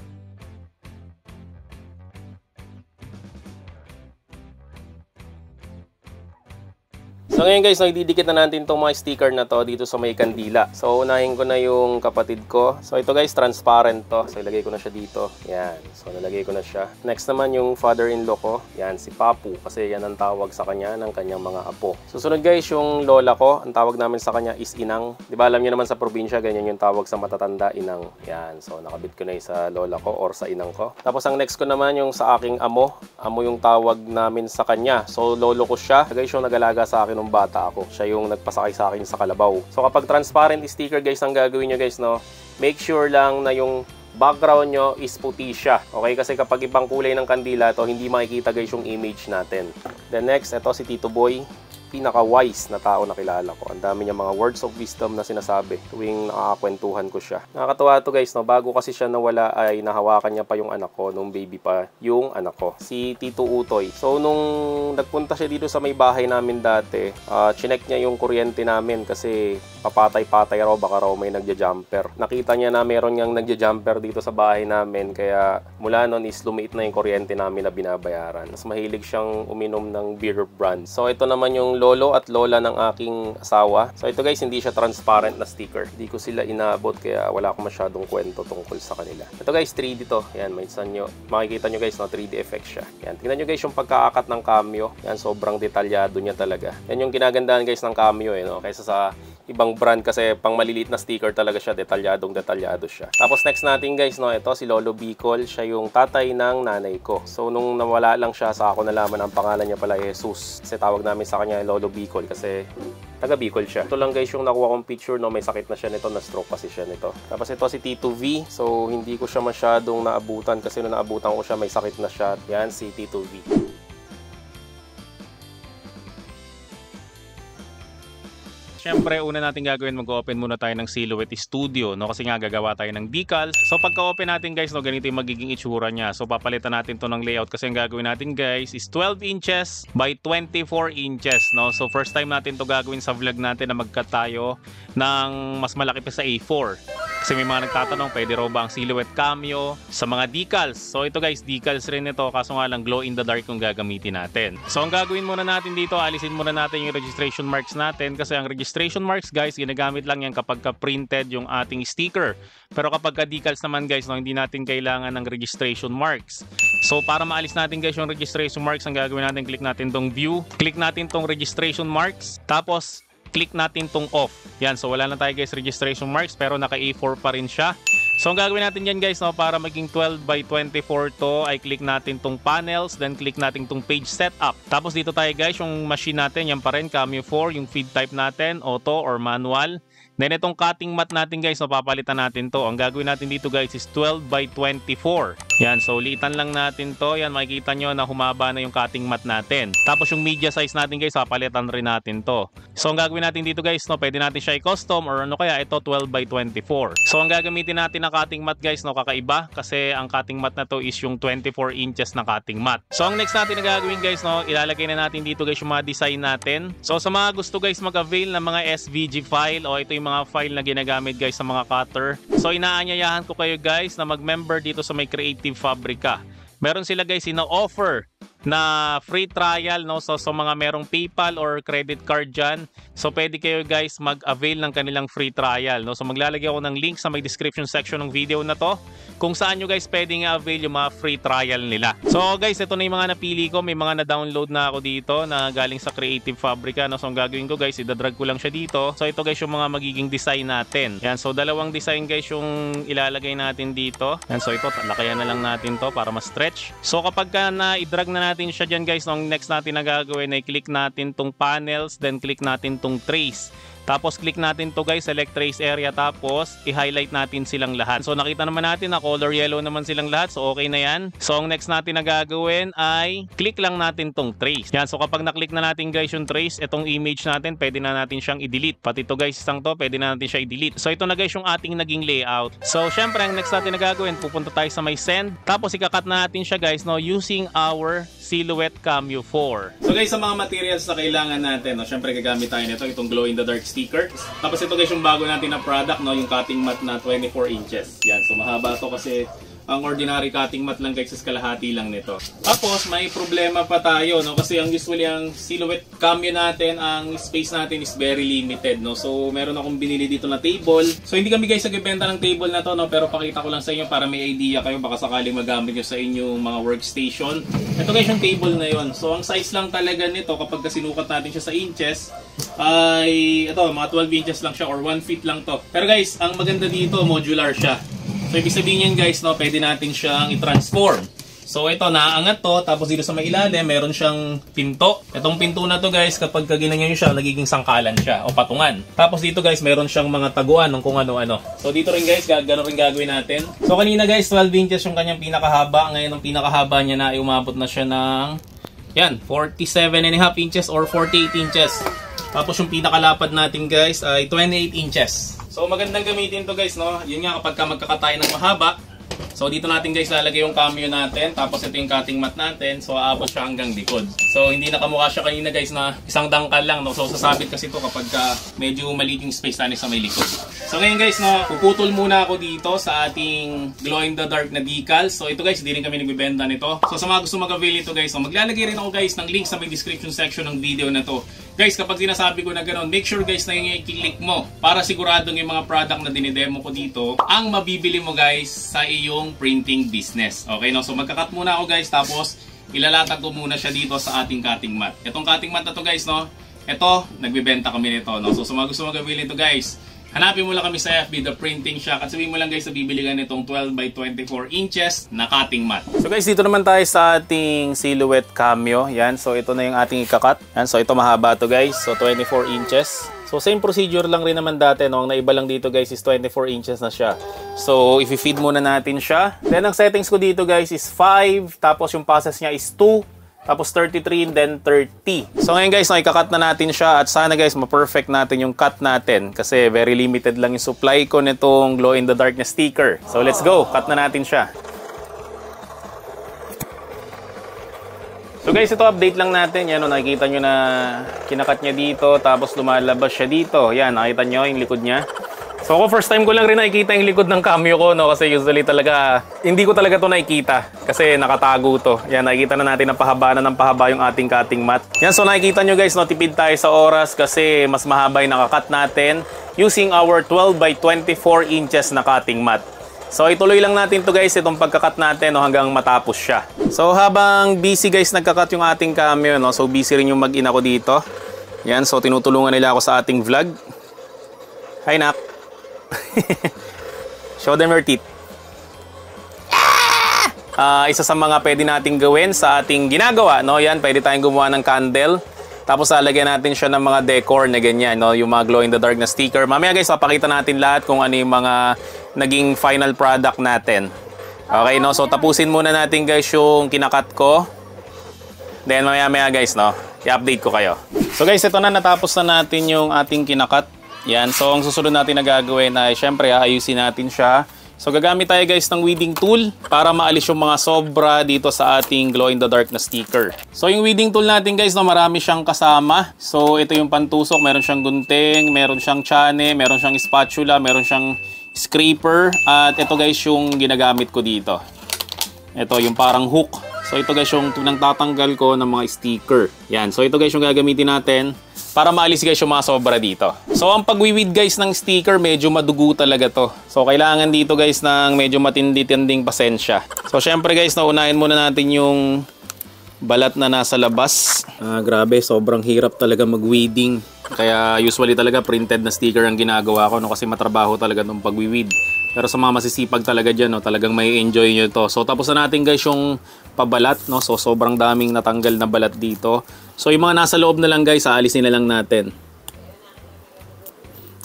So ngayon guys, ididikit na natin itong mga sticker na to dito sa may kandila. So unahin ko na yung kapatid ko. So ito guys, transparent to. So ilagay ko na siya dito. Yan. So nalagay ko na siya. Next naman yung father-in-law ko. Yan, si Papu. Kasi yan ang tawag sa kanya ng kanyang mga apo. Susunod guys, yung lola ko. Ang tawag namin sa kanya is inang. Diba alam niyo naman sa probinsya, ganyan yung tawag sa matatanda, inang. Yan. So nakabit ko na yung sa lola ko or sa inang ko. Tapos ang next ko naman yung sa aking amo. Amo yung tawag namin sa kanya. So lolo ko siya. Guys, yung nag-alaga sa akin bata ako. Siya yung nagpasakay sa akin sa kalabaw. So kapag transparent sticker guys ang gagawin nyo guys, no, make sure lang na yung background nyo is puti siya. Okay? Kasi kapag ibang kulay ng kandila to, hindi makikita guys yung image natin. Then next, ito si Tito Boy. Pinaka-wise na tao na kilala ko. Ang dami niya mga words of wisdom na sinasabi tuwing nakakakwentuhan ko siya. Nakakatawa to guys, no? Bago kasi siya nawala ay nahawakan niya pa yung anak ko, nung baby pa yung anak ko, si Tito Utoy. So nung nagpunta siya dito sa may bahay namin dati, chinek niya yung kuryente namin kasi papatay-patay raw, baka raw may nagja-jumper. Nakita niya na meron niyang nagja-jumper dito sa bahay namin, kaya mula nun is lumiit na yung kuryente namin na binabayaran. Mas mahilig siyang uminom ng beer brand. So ito naman yung lolo at lola ng aking asawa. So ito guys, hindi siya transparent na sticker. Hindi ko sila inaabot kaya wala akong masyadong kwento tungkol sa kanila. Ito guys, 3D to. Yan, makikita nyo guys, no, 3D effect siya. Yan, tingnan nyo guys yung pagkaakat ng cameo. Yan, sobrang detalyado niya talaga. Yan yung ginagandahan guys ng cameo, no? Kaysa sa ibang brand kasi pang maliliit na sticker talaga siya, detalyado siya. Tapos next natin guys, no, ito si Lolo Bicol, siya yung tatay ng nanay ko. So nung nawala lang siya, sa ako nalaman ang pangalan niya pala Jesus. Kasi tawag namin sa kanya Lolo Bicol kasi taga Bicol siya. Ito lang guys yung nakuha kong picture, no, may sakit na siya nito, na-stroke kasi siya nito. Tapos ito si Tito V. So hindi ko siya masyadong naabutan kasi nung naabutan ko siya may sakit na siya. Yan si Tito V. Siyempre, una natin gagawin, mag-open muna tayo ng Silhouette Studio, no? Kasi nga gagawa tayo ng decal. So pagka-open natin guys, no, ganito yung magiging itsura niya. So papalitan natin to ng layout kasi ang gagawin natin guys is 12 inches by 24 inches, no? So first time natin to gagawin sa vlog natin na mag-cut tayo ng mas malaki pa sa A4. Kasi may mga nagtatanong, pwede raw ba ang silhouette cameo sa mga decals? So ito guys, decals rin ito, kaso nga lang glow in the dark kung gagamitin natin. So ang gagawin muna natin dito, alisin muna natin yung registration marks natin, kasi ang registration marks guys, ginagamit lang yan kapag ka-printed yung ating sticker. Pero kapag ka-decals naman guys, no, hindi natin kailangan ng registration marks. So para maalis natin guys yung registration marks, ang gagawin natin, click natin tong view, click natin tong registration marks, tapos click natin tong off. Yan, so wala na tayo guys registration marks, pero naka A4 pa rin siya. So ang gagawin natin yan guys, no, para maging 12 by 24 to, ay click natin tong panels, then click natin tong page setup. Tapos dito tayo guys, yung machine natin, yan pa rin, Cameo 4, yung feed type natin, auto or manual. Then itong cutting mat natin guys, papalitan natin to. Ang gagawin natin dito guys is 12 by 24. Yan, so liitan lang natin to. Yan, makikita nyo na humaba na yung cutting mat natin. Tapos yung media size natin guys, papalitan rin natin to. So ang gagawin natin dito guys, no, pwede natin siya i-custom or ano kaya, ito 12 by 24. So ang gagamitin natin na cutting mat guys, no, kakaiba. Kasi ang cutting mat na to is yung 24 inches na cutting mat. So ang next natin na gagawin guys, no, ilalagay na natin dito guys yung mga design natin. So sa mga gusto guys mag-avail ng mga SVG file, o ito yung mga file na ginagamit guys sa mga cutter. So inaanyayahan ko kayo guys na mag-member dito sa may Creative Fabrica. Meron sila guys ina-offer na free trial, no, so mga merong PayPal or credit card dyan, so pwede kayo guys mag-avail ng kanilang free trial, no. So maglalagay ako ng link sa may description section ng video na to kung saan nyo guys pwedeng i-avail yung mga free trial nila. So guys, ito na yung mga napili ko. May mga na-download na ako dito na galing sa Creative Fabrica, no. So ang gagawin ko guys, idadrag ko lang siya dito. So ito guys yung mga magiging design natin. Yan, so dalawang design guys yung ilalagay natin dito. Yan, so ito lakayan na lang natin to para ma-stretch. So kapag na-i-drag na natin siya dyan guys, nung next natin na gagawin ay click natin tong panels, then click natin tong trace. Tapos click natin to guys, select trace area, tapos i-highlight natin silang lahat. So nakita naman natin na color yellow naman silang lahat, so okay na yan. So ang next natin na gagawin ay click lang natin tong trace. Yan, so kapag na-click na natin guys yung trace, itong image natin, pwede na natin siyang i-delete. Pati to guys, isang to, pwede na natin siya i-delete. So ito na guys yung ating naging layout. So syempre ang next natin na gagawin, pupunta tayo sa may send. Tapos ikakat na natin siya guys, no, using our Silhouette Cameo 4. So guys, sa mga materials na kailangan natin, no, syempre gagamit tayo nito, itong glow in the dark sticker. Tapos ito guys yung bago natin na product, no, yung cutting mat na 24 inches. Yan, so mahaba to kasi ang ordinary cutting mat lang guys is kalahati lang nito. Tapos may problema pa tayo, no, kasi ang usually ang Silhouette Cameo natin, ang space natin is very limited, no. So meron akong binili dito na table. So hindi kami guys nagbebenta ng table na to, no, pero pakita ko lang sa inyo para may idea kayo, baka sakaling magamit nyo sa inyong mga workstation. Ito guys yung table na yon. So ang size lang talaga nito kapag sinukat natin siya sa inches ay ito, mga 12 inches lang siya or 1 feet lang to. Pero guys, ang maganda dito, modular siya. So ibig sabihin yan guys, no, pwede natin siyang i-transform. So ito, naaangat to, tapos dito sa may ilalim, meron siyang pinto. Itong pinto na to guys, kapag ginanyan nyo siya, nagiging sangkalan siya o patungan. Tapos dito guys, meron siyang mga taguan ng kung ano-ano. So dito rin guys, gano'n rin gagawin natin. So kanina guys, 12 inches yung kanyang pinakahaba. Ngayon ang pinakahaba niya na ay umabot na siya ng yan, 47.5 inches or 48 inches. Tapos yung pinakalapad natin guys ay 28 inches. So magandang gamitin to guys, no. Yun nga kapag magkakatay ng mahaba. So dito natin guys lalagay yung cameo natin, tapos ito yung cutting mat natin, so aabot siya hanggang likod. So hindi nakamukha siya kanina guys na isang dangkal lang, no. So sasabit kasi ito kapag medyo maliit yung space natin sa may likod. So ngayon guys, no, puputol muna ako dito sa ating glow in the dark na decal. So ito guys, hindi rin kami nagbebenta nito. So sa mga gusto mag-avail ito guys, so maglalagay rin ako guys ng link sa may description section ng video na to. Guys, kapag sinasabi ko na gano'n, make sure guys na yung i-click mo para siguradong yung mga product na dinidemo ko dito ang mabibili mo guys sa iyong printing business. Okay, no? So magkakat muna ako guys, tapos ilalatag ko muna siya dito sa ating cutting mat. Itong cutting mat na to guys, no? Ito, nagbebenta kami nito, no? So sa mga gusto mag-avail nito guys, hanapin mo lang kami sa FB, The Printing Shack, at sabihin mo lang guys na bibili ka nitong 12 by 24 inches na cutting mat. So guys, dito naman tayo sa ating Silhouette Cameo. Yan, so ito na yung ating ikakat. Yan, so ito mahaba to guys, so 24 inches. So same procedure lang rin naman dati, no? Ang naiba lang dito guys is 24 inches na siya. So i-feed muna natin siya. Then ang settings ko dito guys is 5, tapos yung passes niya is 2. Tapos 33 and then 30. So ngayon guys, ikakat na natin siya at sana guys ma-perfect natin yung cut natin kasi very limited lang yung supply ko nitong glow in the dark na sticker. So let's go, cut na natin siya. So guys, ito update lang natin. Yan, nakikita nyo na kinakat niya dito tapos lumalabas siya dito. Yan, nakita nyo yung likod niya. So ako first time ko lang rin nakikita yung likod ng Cameo ko, no? Kasi usually talaga, hindi ko talaga to nakikita. Kasi nakatago to. Yan, nakikita na natin na pahaba na ng pahaba yung ating cutting mat. Yan, so nakikita nyo guys, no, tipid tayo sa oras kasi mas mahaba yung nakakat natin using our 12 by 24 inches na cutting mat. So ituloy lang natin to guys, itong pagkakat natin, no, hanggang matapos siya. So habang busy guys nagkakat yung ating Cameo, no, so busy rin yung mag-ina ko dito. Yan, so tinutulungan nila ako sa ating vlog. Hi, Nak. Show them your teeth. Isa sa mga pwede nating gawin sa ating ginagawa, no? Yan, pwede tayong gumawa ng candle. Tapos lalagyan natin siya ng mga decor na ganyan, no? Yung mga glow in the dark na sticker. Mamaya guys, papakita natin lahat kung ano yung mga naging final product natin. Okay, no? So tapusin muna natin guys yung kinakat ko. Then mamaya guys, no? I-update ko kayo. So guys, ito na, natapos na natin yung ating kinakat. Yan, so ang susunod natin na gagawin ay syempre ayusin natin siya. So gagamit tayo guys ng weeding tool para maalis yung mga sobra dito sa ating glow in the dark na sticker. So yung weeding tool natin guys, no, marami siyang kasama. So ito yung pantusok, meron siyang gunting, meron siyang tsane, meron siyang spatula, meron siyang scraper. At ito guys yung ginagamit ko dito. Ito yung parang hook. So ito guys yung tatanggal ko ng mga sticker. Yan, so ito guys yung gagamitin natin para maalis guys yung mga sobra dito. So ang pagwiwid guys ng sticker, medyo madugo talaga to. So kailangan dito guys ng medyo matindi-tinding pasensya. So syempre guys, naunahin muna natin yung balat na nasa labas. Grabe, sobrang hirap talaga mag-weeding. Kaya usually talaga printed na sticker ang ginagawa ko, no, kasi matrabaho talaga itong pagwiwid. Pero sa mga masisipag talaga dyan, no, talagang may enjoy nyo to. So tapos na natin guys yung pabalat, no? So sobrang daming natanggal na balat dito. So yung mga nasa loob na lang guys, aalisin na lang natin.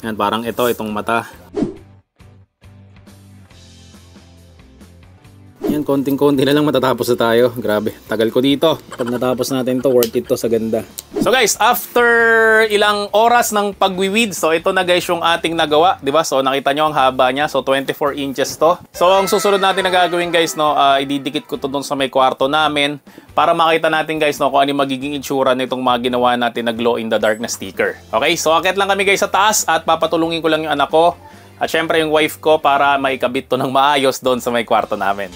Yan, parang itong mata. Yan, konting-konti na lang matatapos na tayo. Grabe, tagal ko dito. Pag natapos natin to, worth it to sa ganda. So guys, after ilang oras ng pagwiwid, so ito na guys yung ating nagawa, di ba? So nakita nyo ang haba niya, so 24 inches to. So ang susunod natin na gagawin guys, no, ididikit ko to dun sa may kwarto namin para makita natin guys, no, kung ano magiging itsura nitong mga ginawa natin na glow in the dark na sticker. Okay, so akit lang kami guys sa taas at papatulungin ko lang yung anak ko at syempre yung wife ko para maikabit to ng maayos doon sa may kwarto namin.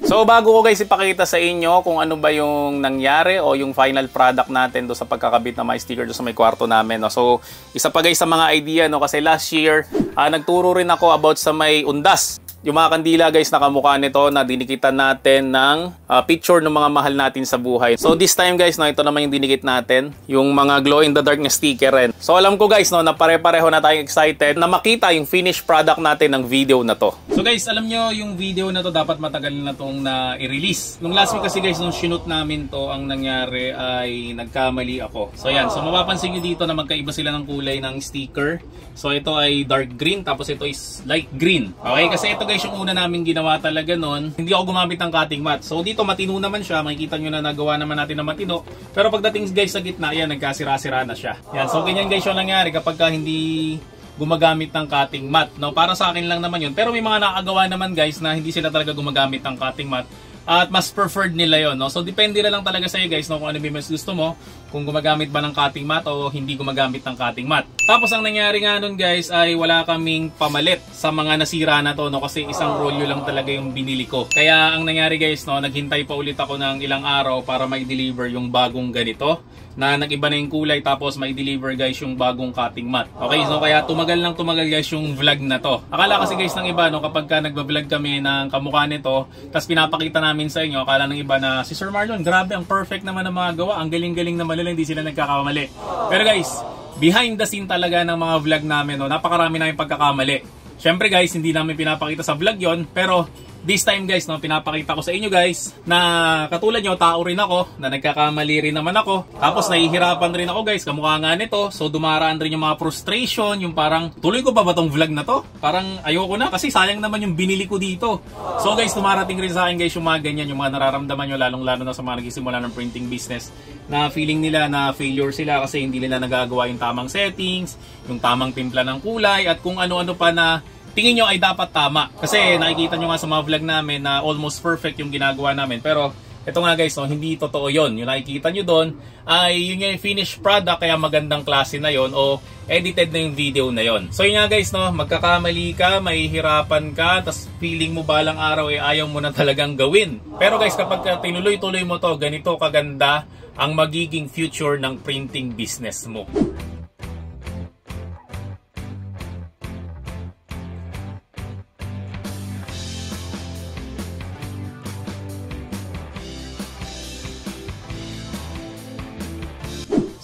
So bago ko guys ipakita sa inyo kung ano ba yung nangyari o yung final product natin do sa pagkakabit ng mga sticker do sa may kwarto namin, no? So isa pa guys sa mga idea, no, kasi last year nagturo rin ako about sa may undas. Yung mga kandila guys na kamukha nito na dinikitan natin ng picture ng mga mahal natin sa buhay. So this time guys, no, ito naman yung dinikit natin, yung mga glow in the dark na sticker rin. So alam ko guys, no, na pare-pareho na tayong excited na makita yung finished product natin ng video na to. So guys, alam nyo yung video na to dapat matagal na tong na i-release. Nung last week kasi guys, nung shoot namin to, ang nangyari ay nagkamali ako. So yan, so mapapansin nyo dito na magkaiba sila ng kulay ng sticker. So ito ay dark green, tapos ito is light green. Okay, kasi ito guys yung una namin ginawa talaga nun. Hindi ako gumamit ng cutting mat. So dito matino naman siya, makikita nyo na nagawa naman natin na matino. Pero pagdating guys sa gitna, yan, nagkasira-sira na siya. Yan, so ganyan guys yung nangyari kapag hindi gumagamit ng cutting mat. No, para sa akin lang naman yun. Pero may mga nakagawa naman guys na hindi sila talaga gumagamit ng cutting mat. At mas preferred nila yon, no? So depende na lang talaga sa iyo guys, no, kung ano mas gusto mo, kung gumagamit ba ng cutting mat o hindi gumagamit ng cutting mat. Tapos ang nangyari nga nun guys ay wala kaming pamalit sa mga nasira na to, no, kasi isang rolyo lang talaga yung binili ko. Kaya ang nangyari guys, no, naghintay pa ulit ako ng ilang araw para mai-deliver yung bagong ganito na nag-iba na yung kulay, tapos mai-deliver guys yung bagong cutting mat. Okay, so kaya tumagal guys yung vlog na to. Akala kasi guys ng iba, no, kapag ka nagba-vlog kami ng kamukha nito, tapos pinapakita namin sa inyo, akala ng iba na si Sir Marlon, grabe, ang perfect naman ng mga gawa, ang galing-galing naman nila, hindi sila nagkakamali. Pero guys, behind the scene talaga ng mga vlog namin, no, napakarami namin pagkakamali. Syempre guys, hindi namin pinapakita sa vlog yon, pero this time guys, no, pinapakita ko sa inyo guys na katulad nyo, tao rin ako, na nagkakamali rin naman ako. Tapos nahihirapan rin ako guys, kamukha nga nito. So dumaraan rin yung mga frustration, yung parang tuloy ko pa ba tong vlog na to? Parang ayoko na kasi sayang naman yung binili ko dito. So guys, dumarating rin sa akin guys yung mga ganyan, yung mga nararamdaman nyo lalong-lalo na sa mga nagsisimula ng printing business, na feeling nila na failure sila kasi hindi nila nagagawa yung tamang settings, yung tamang timpla ng kulay, at kung ano-ano pa na tingin nyo ay dapat tama. Kasi nakikita nyo nga sa mga vlog namin na almost perfect yung ginagawa namin. Pero ito nga guys, no, hindi totoo yon. Yung nakikita nyo doon ay yun yung finished product, kaya magandang klase na yon o edited na yung video na yon. So yun nga guys, no, magkakamali ka, mahihirapan ka, tas feeling mo balang araw ay ayaw mo na talagang gawin. Pero guys, kapag tinuloy-tuloy mo to, ganito kaganda ang magiging future ng printing business mo.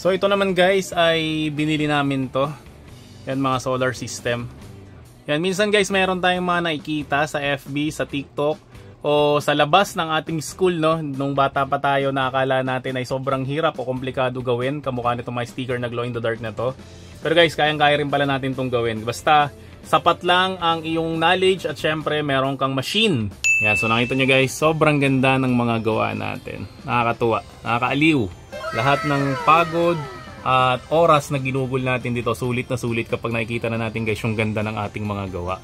So ito naman guys ay binili namin to. Yan, mga solar system. Yan, minsan guys meron tayong mga nakikita sa FB, sa TikTok o sa labas ng ating school, no. Nung bata pa tayo, nakakala natin ay sobrang hirap o komplikado gawin. Kamukha nito mga sticker na glow in the dark na to. Pero guys, kayang-kaya rin pala natin tong gawin. Basta sapat lang ang iyong knowledge at syempre meron kang machine. Yan, so nakita nyo guys, sobrang ganda ng mga gawa natin. Nakakatuwa, nakakaaliw. Lahat ng pagod at oras na ginugol natin dito, sulit na sulit kapag nakikita na natin guys yung ganda ng ating mga gawa.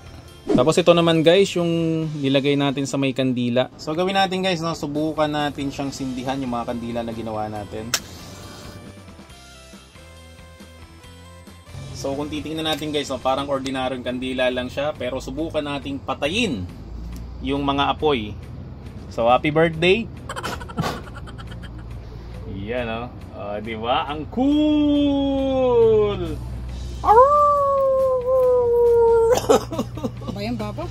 Tapos ito naman guys yung nilagay natin sa may kandila. So gawin natin guys, no, subukan natin siyang sindihan yung mga kandila na ginawa natin. So kung titingnan natin guys, no, parang ordinaryong kandila lang siya, pero subukan nating patayin yung mga apoy. So happy birthday! Yan, no? Diba? Ang cool! Ba yan, Papa?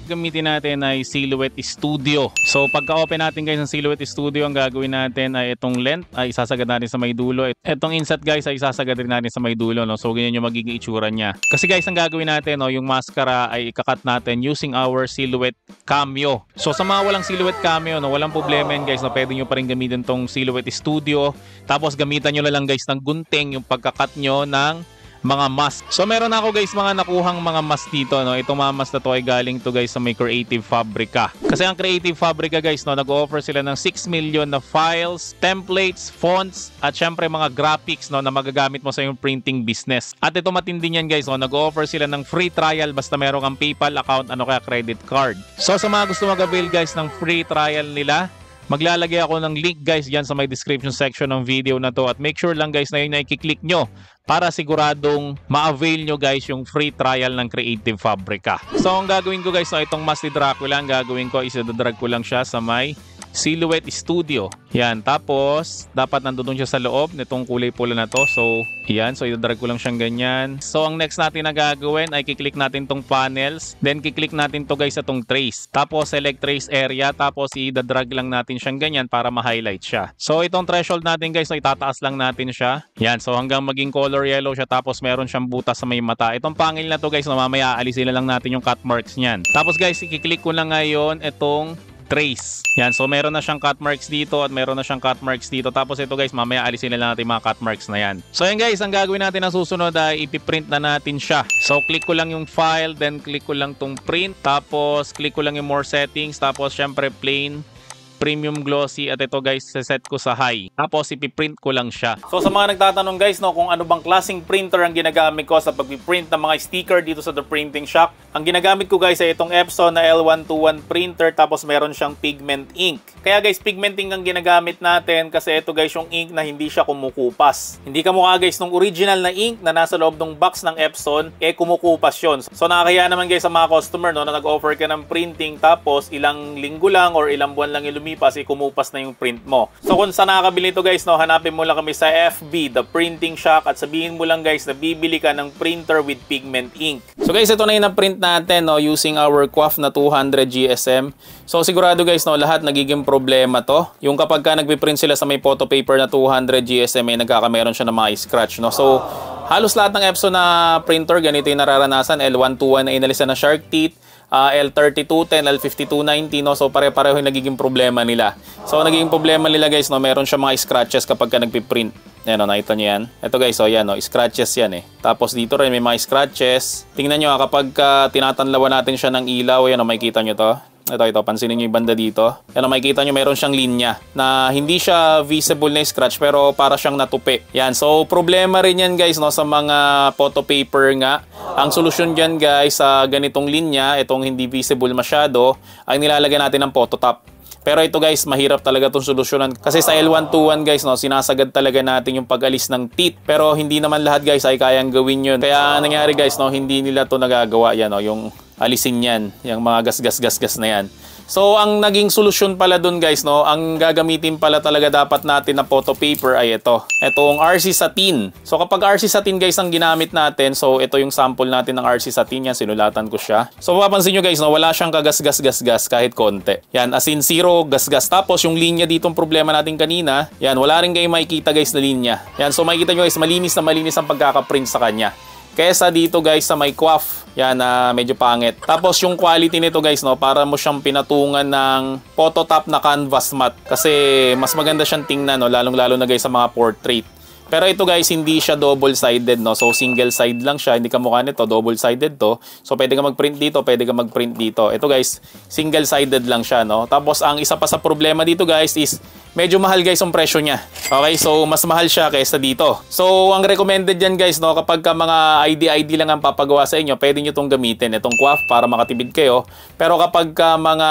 Gamitin natin ay Silhouette Studio. So pagka-open natin guys ng Silhouette Studio, ang gagawin natin ay itong length ay isasagad natin sa may dulo. Itong inset guys ay isasagad rin natin sa may dulo, no? So ganyan yung magiging itsura niya. Kasi guys, ang gagawin natin, no, yung maskara ay ikakat natin using our Silhouette Cameo. So sa mga walang Silhouette Cameo, no, walang problema yan guys, no, pwede nyo pa rin gamitin tong Silhouette Studio. Tapos gamitan nyo na lang guys ng gunting yung pagkakat nyo ng mga mask. So meron ako guys mga nakuhang mga mask dito, no. Itong mga mask na to ay galing to guys sa may Creative Fabrica. Kasi ang Creative Fabrica guys, no, nag-offer sila ng 6 million na files, templates, fonts, at syempre mga graphics, no, na magagamit mo sa yung printing business. At ito matindi niyan guys, no, nag-offer sila ng free trial basta meron kang PayPal account, ano kaya credit card. So sa mga gusto mag-avail guys ng free trial nila, maglalagay ako ng link guys dyan sa may description section ng video na to, at make sure lang guys na yun na i-click nyo para siguradong ma-avail nyo guys yung free trial ng Creative Fabrica. So ang gagawin ko guys, no, itong Mask ni Dracula, ang gagawin ko is i-drag ko lang siya sa may Silhouette Studio. Yan, tapos dapat nandoon siya sa loob nitong kulay pula na to. So yan, so i-drag ko lang siyang ganyan. So ang next natin na gagawin ay kiklik natin tong panels, then kiklik natin to guys sa tong trace. Tapos select trace area, tapos i-drag lang natin siyang ganyan para ma-highlight siya. So itong threshold natin guys, so itataas lang natin siya. Yan, so hanggang maging color yellow siya, tapos meron siyang butas sa may mata. Itong pangil na to guys, no, mamaya aalisin na lang natin yung cut marks niyan. Tapos guys, i-click ko na ngayon itong trace. Yan, so meron na siyang cut marks dito at meron na siyang cut marks dito. Tapos ito guys, mamaya alisin na lang natin mga cut marks na yan. So yan guys, ang gagawin natin na susunod ay ipiprint na natin siya. So click ko lang yung file, then click ko lang tong print, tapos click ko lang yung more settings, tapos syempre plain, premium glossy, at ito guys, set ko sa high. Tapos ipiprint ko lang siya. So sa mga nagtatanong guys, no, kung ano bang klaseng printer ang ginagamit ko sa pagpiprint ng mga sticker dito sa The Printing Shop, ang ginagamit ko guys ay itong Epson na L121 printer, tapos meron siyang pigment ink. Kaya guys, pigment ink ang ginagamit natin kasi ito guys yung ink na hindi siya kumukupas. Hindi kamukha guys nung original na ink na nasa loob ng box ng Epson, kumukupas yun. So nakakaya naman guys sa mga customer, no, na nag-offer ka ng printing tapos ilang linggo lang or ilang buwan lang yung kumupas na yung print mo. So kung saan nakakabili ito guys, no, hanapin mo lang kami sa FB, The Printing Shop, at sabihin mo lang guys na bibili ka ng printer with pigment ink. So guys, ito na yung na-print natin, no, using our QUAF na 200 GSM. So sigurado guys, no, lahat nagiging problema to. Yung kapag ka nagpiprint sila sa may photo paper na 200 GSM, ay nagkakameron siya ng mga scratch, no. So halos lahat ng Epson na printer ganito yung nararanasan. L121 na inalisan na shark teeth, L3210, L5290, no? So pare-pareho yung nagiging problema nila. So nagiging problema nila guys, no, meron siya mga scratches kapag ka nagpiprint. Yan, no, nakita nyo yan. Ito guys, so yan, no, scratches yan eh. Tapos dito rin may mga scratches. Tingnan nyo kapag tinatanlawan natin siya ng ilaw, yan, no, makikita nyo to. Ito, pansinin nyo yung banda dito. Yan, makikita nyo meron siyang linya na hindi siya visible na scratch pero para siyang natupi. Yan, so problema rin yan guys, no, sa mga photo paper nga. Ang solusyon dyan guys sa ganitong linya, itong hindi visible masyado, ay nilalagyan natin ng photo top. Pero ito guys, mahirap talaga itong solusyonan. Kasi sa L121 guys, no, sinasagad talaga natin yung pag-alis ng teeth. Pero hindi naman lahat guys ay kayang gawin yun. Kaya nangyari guys, no, hindi nila to nagagawa. Yan, no, yung alisin yan, yung mga gas na yan. So ang naging solusyon pala dun guys, no, ang gagamitin pala talaga dapat natin na photo paper ay itong RC Satin. So kapag RC Satin guys ang ginamit natin, so ito yung sample natin ng RC Satin, yan, sinulatan ko siya. So mapapansin nyo guys, no, wala siyang kagas-gas kahit konti. Yan, as in zero gas-gas. Tapos yung linya ditong problema natin kanina, yan, wala rin kayo makikita guys na linya. Yan, so makikita nyo guys, malinis ang pagkakaprint sa kanya. Kesa dito guys sa may coif, yan na medyo pangit. Tapos yung quality nito guys, no, para mo siyang pinatungan ng photo top na canvas matte. Kasi mas maganda siyang tingnan, no, lalong-lalo na guys sa mga portrait. Pero ito guys, hindi siya double-sided, no? So single side lang siya, hindi kamukha nito, double-sided to. So pwede ka mag-print dito, pwede ka mag-print dito. Ito guys, single-sided lang siya, no? Tapos ang isa pa sa problema dito guys is medyo mahal guys ang presyo niya. Okay, so mas mahal siya kaysa dito. So ang recommended dyan guys, no, kapag ka mga ID lang ang papagawa sa inyo, pwede nyo itong gamitin, itong coif para makatipid kayo. Pero kapag ka mga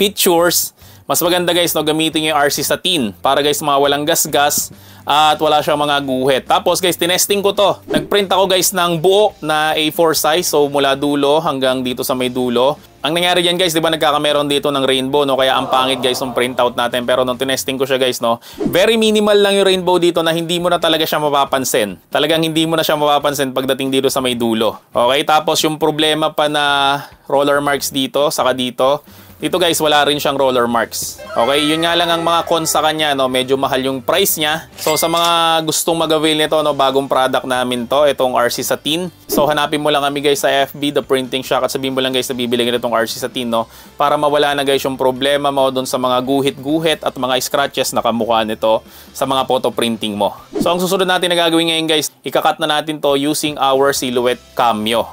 pictures, mas maganda guys, no, gamitin yung RC Satin para guys mga walang gas-gas at wala siyang mga guhit. Tapos guys, tinesting ko to. Nagprint ako guys ng buo na A4 size, so mula dulo hanggang dito sa may dulo. Ang nangyari dyan guys, di ba nagkakameron dito ng rainbow, no? Kaya ang pangit guys yung printout natin. Pero nung tinesting ko siya guys, no, very minimal lang yung rainbow dito na hindi mo na talaga siya mapapansin. Talagang hindi mo na siya mapapansin pagdating dito sa may dulo. Okay, tapos yung problema pa na roller marks dito, saka dito. Dito guys, wala rin siyang roller marks. Okay, yun nga lang ang mga cons sa kanya, no, medyo mahal yung price niya. So sa mga gustong mag-avail nito, no, bagong product namin to, itong RC Satin. So hanapin mo lang kami guys sa FB, The Printing Shack, at sabihin mo lang guys na bibili ka nitong RC Satin, no, para mawala na guys yung problema mo doon sa mga guhit-guhit at mga scratches na kamukha nito sa mga photo printing mo. So ang susunod natin na gagawin ngayon guys, ikakat na natin to using our Silhouette Cameo.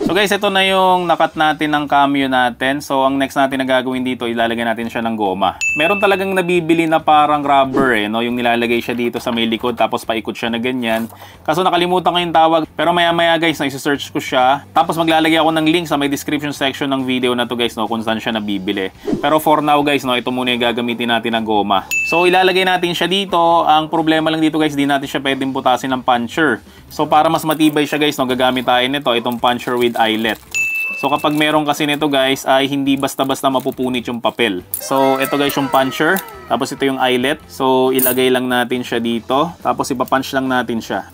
So guys, ito na yung nakat natin ng cameo natin. So ang next natin na gagawin dito, ilalagay natin siya ng goma. Meron talagang nabibili na parang rubber, no? Yung nilalagay siya dito sa may likod tapos paikot siya na ganyan. Kaso nakalimutan ko yung tawag. Pero maya-maya guys, na-search ko siya. Tapos maglalagay ako ng link sa may description section ng video na to guys, no, kung saan siya nabibili. Pero for now guys, no, ito muna yung gagamitin natin na goma. So ilalagay natin siya dito. Ang problema lang dito guys, di natin siya pwedeng putasin ng puncher. So para mas matibay siya guys, no, gagamit tayo nito, itong puncher with eyelet. So kapag meron kasi nito guys, ay hindi basta-basta mapupunit yung papel. So ito guys yung puncher, tapos ito yung eyelet. So ilagay lang natin siya dito, tapos ipapunch lang natin siya.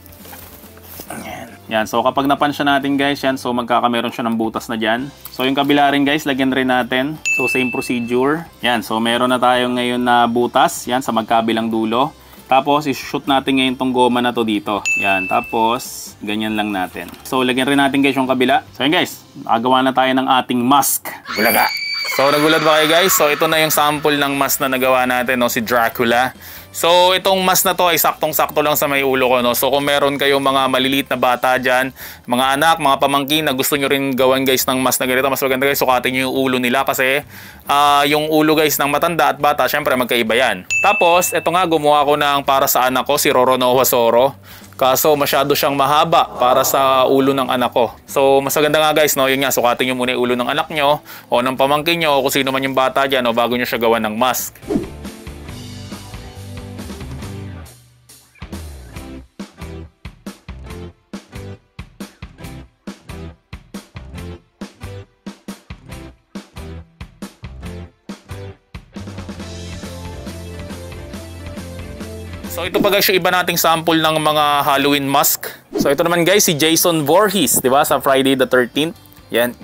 Yan, so kapag napunch natin guys, yan, so magkakameron siya ng butas na dyan. So yung kabila rin guys, lagyan rin natin. So same procedure. Yan, so meron na tayo ngayon na butas, yan, sa magkabilang dulo. Tapos, i-shoot natin ngayon tong goma na to dito. Yan. Tapos, ganyan lang natin. So, lagyan rin natin guys yung kabila. So, yan guys. Nagawa na tayo ng ating mask. Bulaga! So, nagulat ba kayo guys? So, ito na yung sample ng mask na nagawa natin, no? Si Dracula. So, itong mask na to ay saktong-sakto lang sa may ulo ko, no? So, kung meron kayong mga maliliit na bata dyan, mga anak, mga pamangkin na gusto nyo rin gawan guys ng mask na ganito, mas maganda guys, sukatin nyo yung ulo nila kasi yung ulo guys ng matanda at bata, syempre magkaiba yan. Tapos, ito nga, gumawa ko ng para sa anak ko, si Roronoa Soro. Kaso masyado siyang mahaba para sa ulo ng anak ko. So mas maganda nga guys, no, yun nga, sukatin nyo muna yung ulo ng anak nyo o ng pamangkin nyo o kung sino man yung bata dyan, no, bago nyo siya gawan ng mask. So ito pa guys yung iba nating sample ng mga Halloween mask. So ito naman guys si Jason Voorhees, di ba, sa Friday the 13th. Yan.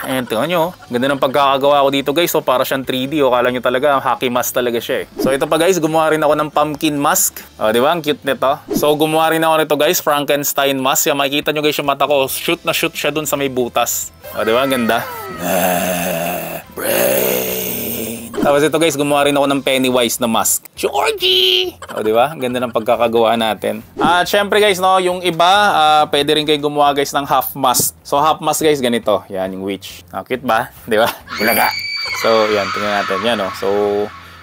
Ayan, tingnan nyo. Ganda ng pagkakagawa ko dito guys. So para siyang 3D. O kala nyo talaga, hockey mask talaga siya eh. So ito pa guys, gumawa rin ako ng pumpkin mask. O diba? Ang cute nito. So gumawa rin ako nito guys, Frankenstein mask. Yan, makikita nyo guys yung mata ko. Shoot na shoot siya dun sa may butas. O diba? Ang ganda. Tapos ito guys, gumawa rin ako ng Pennywise na mask. Georgie! O diba? Ang ganda ng pagkakagawa natin. At syempre guys, no, yung iba, pwede rin kayo gumawa guys ng half mask. So half mask guys, ganito. Yan, yung witch. Cute ba? Diba? Bulaga! So yan, tingnan natin. Yan o. So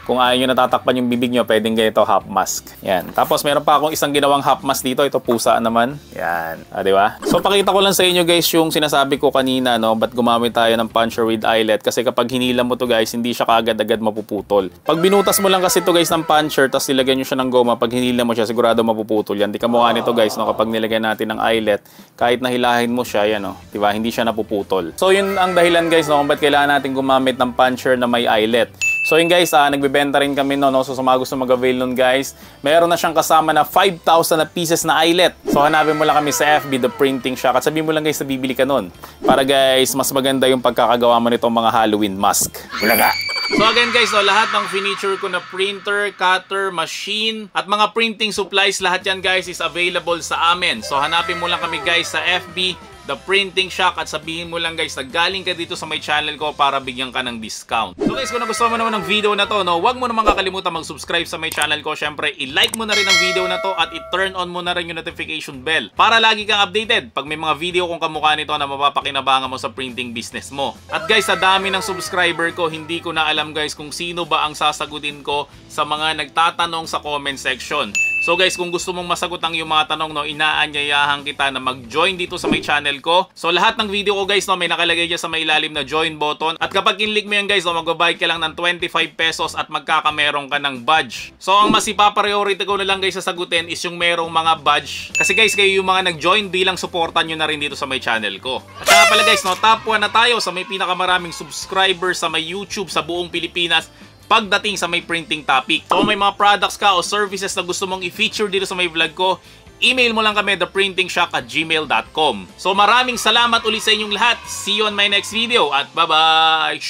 kung ayaw nyo natatakpan yung bibig nyo, pwedeng ganito half mask. Yan. Tapos meron pa akong isang ginawang half mask dito. Ito pusa naman. Yan. Diba? So pakita ko lang sa inyo guys yung sinasabi ko kanina, no? Ba't gumamit tayo ng puncher with eyelet? Kasi kapag hinila mo to guys, hindi siya kaagad-agad mapuputol. Pag binutas mo lang kasi to guys ng puncher, tapos nilagyan nyo siya ng goma, pag hinila mo siya, sigurado mapuputol yan. Di kamukha nito guys, no? Kapag nilagyan natin ng eyelet, kahit nahilahin mo siya, yan, no? Diba? Hindi siya napuputol. So yun ang dahilan guys, no? Kung ba't kailangan natin gumamit ng puncher na may eyelet. So yun guys, nagbebenta rin kami no, so sa mga gusto mag-avail nun guys, meron na siyang kasama na 5,000 na pieces na eyelet. So hanapin mo lang kami sa FB, The Printing Shack, at sabihin mo lang guys na bibili ka nun. Para guys, mas maganda yung pagkakagawa mo nitong mga Halloween mask. Bulaga! So again guys, no, lahat ng furniture ko na printer, cutter, machine, at mga printing supplies, lahat yan guys is available sa amin. So hanapin mo lang kami guys sa FB, The Printing Shack, at sabihin mo lang guys na galing ka dito sa my channel ko para bigyan ka ng discount. So guys, kung nagustuhan mo naman ng video na to, no, huwag mo naman kakalimutan mag-subscribe sa my channel ko. Syempre, i-like mo na rin ang video na to at i-turn on mo na rin yung notification bell para lagi kang updated pag may mga video kong kamukha nito na mapapakinabangan mo sa printing business mo. At guys, sa dami ng subscriber ko, hindi ko na alam guys kung sino ba ang sasagutin ko sa mga nagtatanong sa comment section. So guys, kung gusto mong masagot ang iyong mga tanong, no, inaanyayahan kita na mag-join dito sa my channel ko. So lahat ng video ko guys, no, may nakalagay dyan sa may ilalim na join button. At kapag kinlik mo yan guys, no, magbabayad ka lang ng 25 pesos at magkakameron ka ng badge. So ang mas ipapriority ko na lang guys sa sagutin is yung merong mga badge. Kasi guys, kayo yung mga nag-join bilang supportan nyo na rin dito sa my channel ko. At saka pala guys, no, top 1 na tayo sa may pinakamaraming subscribers sa may YouTube sa buong Pilipinas pagdating sa may printing topic. So may mga products ka o services na gusto mong i-feature dito sa may vlog ko, email mo lang kami theprintingshack@gmail.com. So maraming salamat ulit sa inyong lahat. See you on my next video at bye-bye!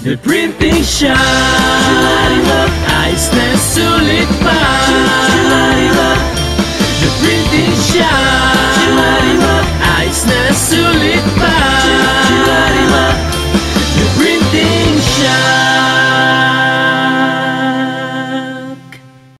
The Printing Shack, ayos na sulit pa.